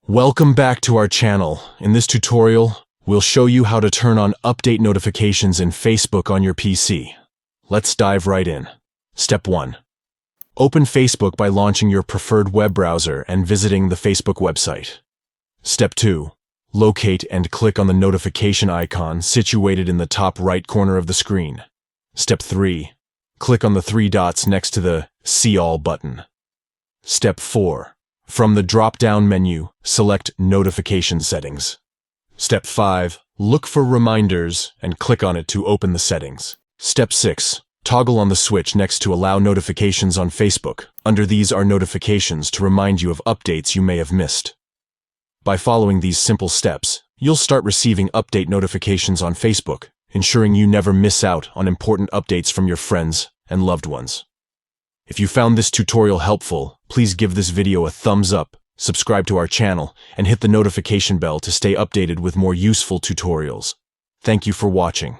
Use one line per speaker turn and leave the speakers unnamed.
Welcome back to our channel. In this tutorial, we'll show you how to turn on update notifications in Facebook on your PC. Let's dive right in. Step 1. Open Facebook by launching your preferred web browser and visiting the Facebook website. Step 2. Locate and click on the notification icon situated in the top right corner of the screen. Step 3. Click on the three dots next to the See All button. Step 4. From the drop-down menu, select Notification Settings. Step 5. Look for Reminders and click on it to open the settings. Step 6. Toggle on the switch next to Allow Notifications on Facebook. Under these are notifications to remind you of updates you may have missed. By following these simple steps, you'll start receiving update notifications on Facebook, ensuring you never miss out on important updates from your friends and loved ones. If you found this tutorial helpful, please give this video a thumbs up, subscribe to our channel, and hit the notification bell to stay updated with more useful tutorials. Thank you for watching.